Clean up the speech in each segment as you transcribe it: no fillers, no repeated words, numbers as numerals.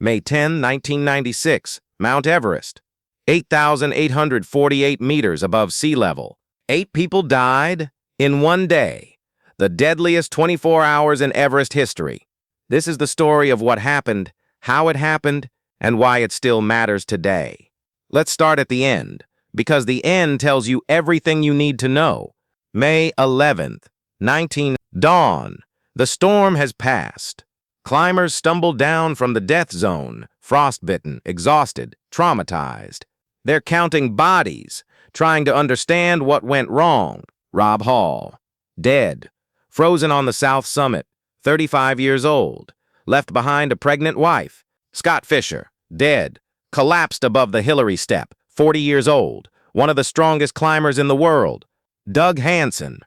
May 10, 1996, Mount Everest. 8,848 meters above sea level. 8 people died in one day. The deadliest 24 hours in Everest history. This is the story of what happened, how it happened, and why it still matters today. Let's start at the end, because the end tells you everything you need to know. May 11th, 19... Dawn. The storm has passed. Climbers stumble down from the death zone, frostbitten, exhausted, traumatized. They're counting bodies, trying to understand what went wrong. Rob Hall, dead, frozen on the south summit, 35 years old, left behind a pregnant wife. Scott Fischer, dead, collapsed above the Hillary step, 40 years old, one of the strongest climbers in the world. Doug Hansen,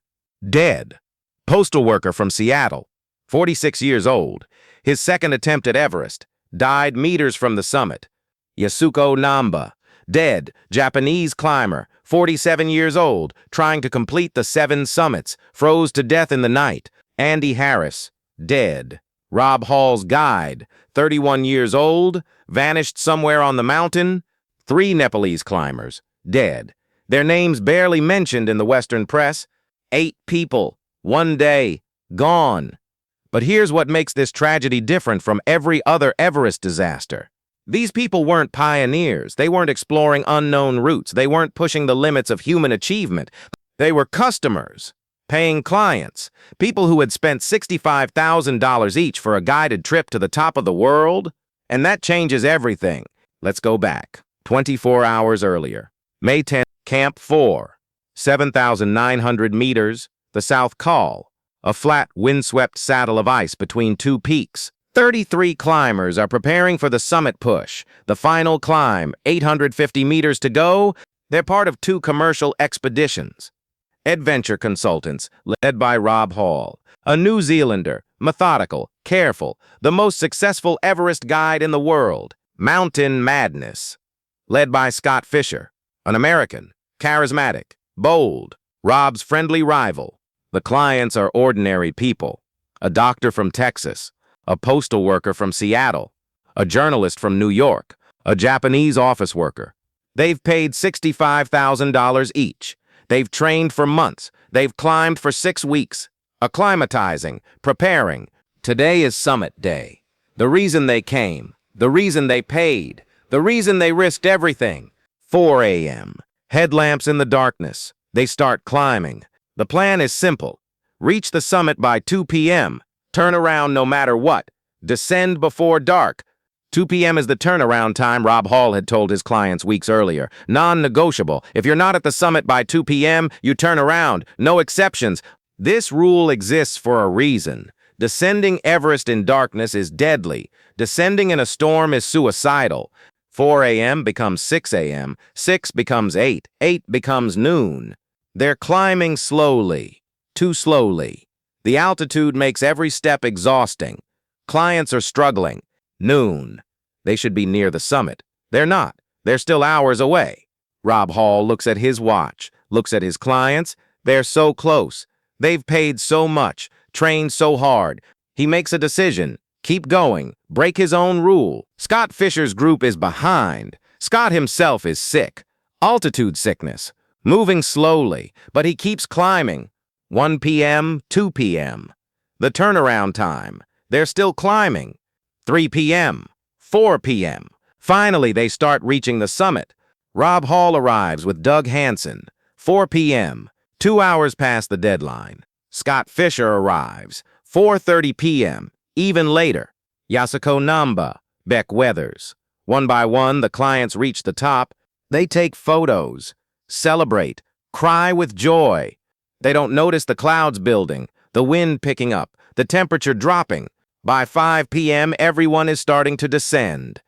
dead, postal worker from Seattle, 46 years old, his second attempt at Everest, died meters from the summit. Yasuko Namba, dead, Japanese climber, 47 years old, trying to complete the 7 summits, froze to death in the night. Andy Harris, dead. Rob Hall's guide, 31 years old, vanished somewhere on the mountain. 3 Nepalese climbers, dead. Their names barely mentioned in the Western press. 8 people, one day, gone. But here's what makes this tragedy different from every other Everest disaster. These people weren't pioneers. They weren't exploring unknown routes. They weren't pushing the limits of human achievement. They were customers, paying clients, people who had spent $65,000 each for a guided trip to the top of the world. And that changes everything. Let's go back 24 hours earlier. May 10th, Camp 4, 7,900 meters, the South Col, a flat, windswept saddle of ice between 2 peaks. 33 climbers are preparing for the summit push. The final climb, 850 meters to go. They're part of 2 commercial expeditions. Adventure consultants, led by Rob Hall, a New Zealander, methodical, careful, the most successful Everest guide in the world. Mountain Madness, led by Scott Fischer, an American, charismatic, bold, Rob's friendly rival. The clients are ordinary people, a doctor from Texas, a postal worker from Seattle, a journalist from New York, a Japanese office worker. They've paid $65,000 each. They've trained for months. They've climbed for 6 weeks, acclimatizing, preparing. Today is summit day. The reason they came, the reason they paid, the reason they risked everything. 4 a.m. Headlamps in the darkness. They start climbing. The plan is simple. Reach the summit by 2 p.m. Turn around no matter what. Descend before dark. 2 p.m. is the turnaround time Rob Hall had told his clients weeks earlier. Non-negotiable. If you're not at the summit by 2 p.m., you turn around. No exceptions. This rule exists for a reason. Descending Everest in darkness is deadly. Descending in a storm is suicidal. 4 a.m. becomes 6 a.m. 6 becomes 8. 8 becomes noon. They're climbing slowly. Too slowly. The altitude makes every step exhausting. Clients are struggling. Noon. They should be near the summit. They're not. They're still hours away. Rob Hall looks at his watch, looks at his clients. They're so close. They've paid so much, trained so hard. He makes a decision. Keep going. Break his own rule. Scott Fischer's group is behind. Scott himself is sick. Altitude sickness. Moving slowly, but he keeps climbing. 1 p.m., 2 p.m. The turnaround time. They're still climbing. 3 p.m., 4 p.m. Finally, they start reaching the summit. Rob Hall arrives with Doug Hansen. 4 p.m., 2 hours past the deadline. Scott Fischer arrives. 4:30 p.m., even later. Yasuko Namba, Beck Weathers. One by one, the clients reach the top. They take photos, celebrate, cry with joy. They don't notice the clouds building, the wind picking up, the temperature dropping. By 5 p.m., everyone is starting to descend.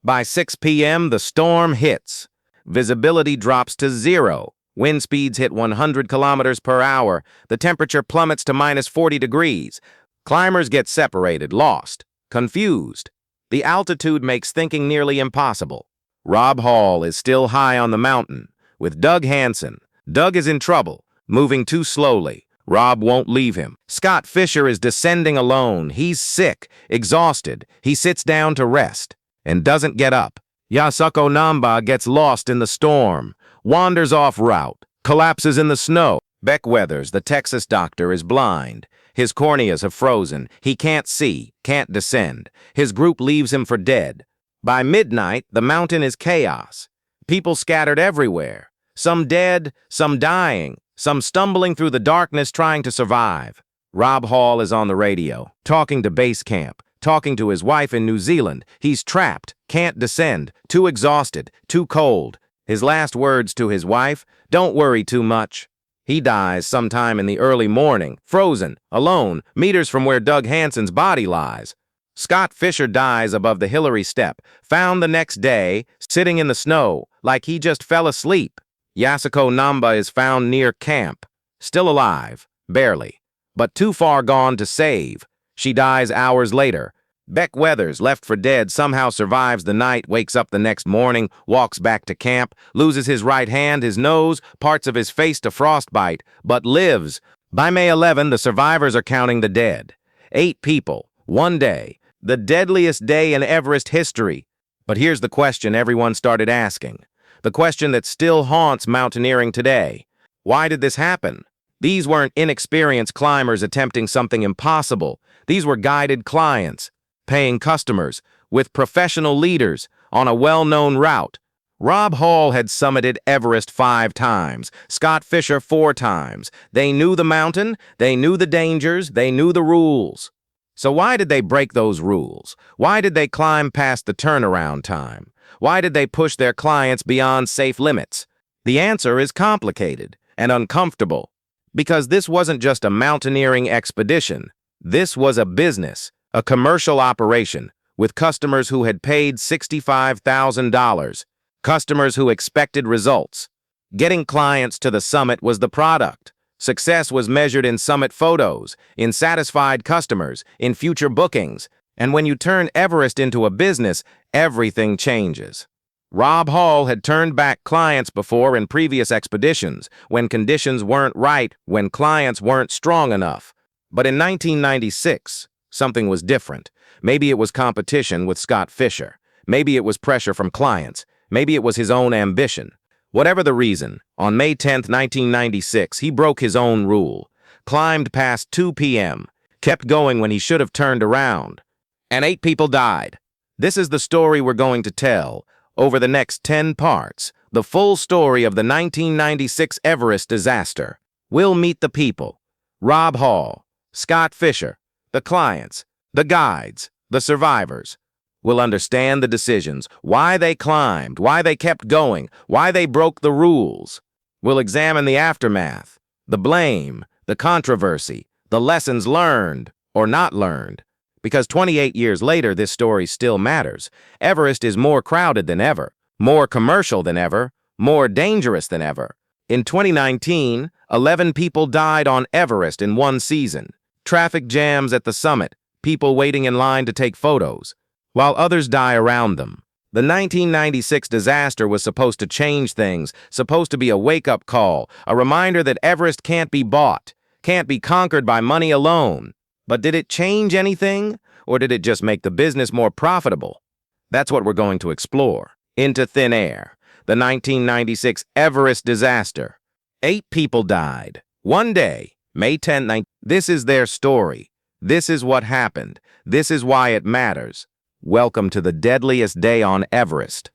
By 6 p.m., the storm hits. Visibility drops to 0. Wind speeds hit 100 kilometers per hour. The temperature plummets to minus 40 degrees. Climbers get separated, lost, confused. The altitude makes thinking nearly impossible. Rob Hall is still high on the mountain with Doug Hansen. Doug is in trouble, moving too slowly. Rob won't leave him. Scott Fischer is descending alone. He's sick, exhausted. He sits down to rest. and doesn't get up. Yasuko Namba gets lost in the storm, wanders off route, collapses in the snow. Beck Weathers, the Texas doctor, is blind. His corneas have frozen. He can't see, can't descend. His group leaves him for dead. By midnight, the mountain is chaos. People scattered everywhere. Some dead, some dying, some stumbling through the darkness trying to survive. Rob Hall is on the radio, talking to base camp, talking to his wife in New Zealand. He's trapped, can't descend, too exhausted, too cold. His last words to his wife, "Don't worry too much." He dies sometime in the early morning, frozen, alone, meters from where Doug Hansen's body lies. Scott Fischer dies above the Hillary Step, found the next day, sitting in the snow, like he just fell asleep. Yasuko Namba is found near camp, still alive, barely, but too far gone to save. She dies hours later. Beck Weathers, left for dead, somehow survives the night, wakes up the next morning, walks back to camp, loses his right hand, his nose, parts of his face to frostbite, but lives. By May 11, the survivors are counting the dead. 8 people, 1 day, the deadliest day in Everest history. But here's the question everyone started asking. The question that still haunts mountaineering today. Why did this happen? These weren't inexperienced climbers attempting something impossible. These were guided clients, paying customers, with professional leaders on a well-known route. Rob Hall had summited Everest 5 times, Scott Fischer 4 times. They knew the mountain, they knew the dangers, they knew the rules. So why did they break those rules? Why did they climb past the turnaround time? Why did they push their clients beyond safe limits? The answer is complicated and uncomfortable, because this wasn't just a mountaineering expedition. This was a business, a commercial operation, with customers who had paid $65,000, customers who expected results. Getting clients to the summit was the product. Success was measured in summit photos, in satisfied customers, in future bookings. And when you turn Everest into a business, everything changes. Rob Hall had turned back clients before in previous expeditions, when conditions weren't right, when clients weren't strong enough. But in 1996, something was different. Maybe it was competition with Scott Fischer. Maybe it was pressure from clients. Maybe it was his own ambition. Whatever the reason, on May 10, 1996, he broke his own rule, climbed past 2 p.m., kept going when he should have turned around, and 8 people died. This is the story we're going to tell over the next 10 parts, the full story of the 1996 Everest disaster. We'll meet the people, Rob Hall, Scott Fischer, the clients, the guides, the survivors. We'll understand the decisions, why they climbed, why they kept going, why they broke the rules. We'll examine the aftermath, the blame, the controversy, the lessons learned or not learned. Because 28 years later, this story still matters. Everest is more crowded than ever, more commercial than ever, more dangerous than ever. In 2019, 11 people died on Everest in one season. Traffic jams at the summit, people waiting in line to take photos, while others die around them. The 1996 disaster was supposed to change things, supposed to be a wake-up call, a reminder that Everest can't be bought, can't be conquered by money alone. But did it change anything, or did it just make the business more profitable? That's what we're going to explore. Into thin air. The 1996 Everest disaster. 8 people died. 1 day, May 10, This is their story. This is what happened. This is why it matters. Welcome to the deadliest day on Everest.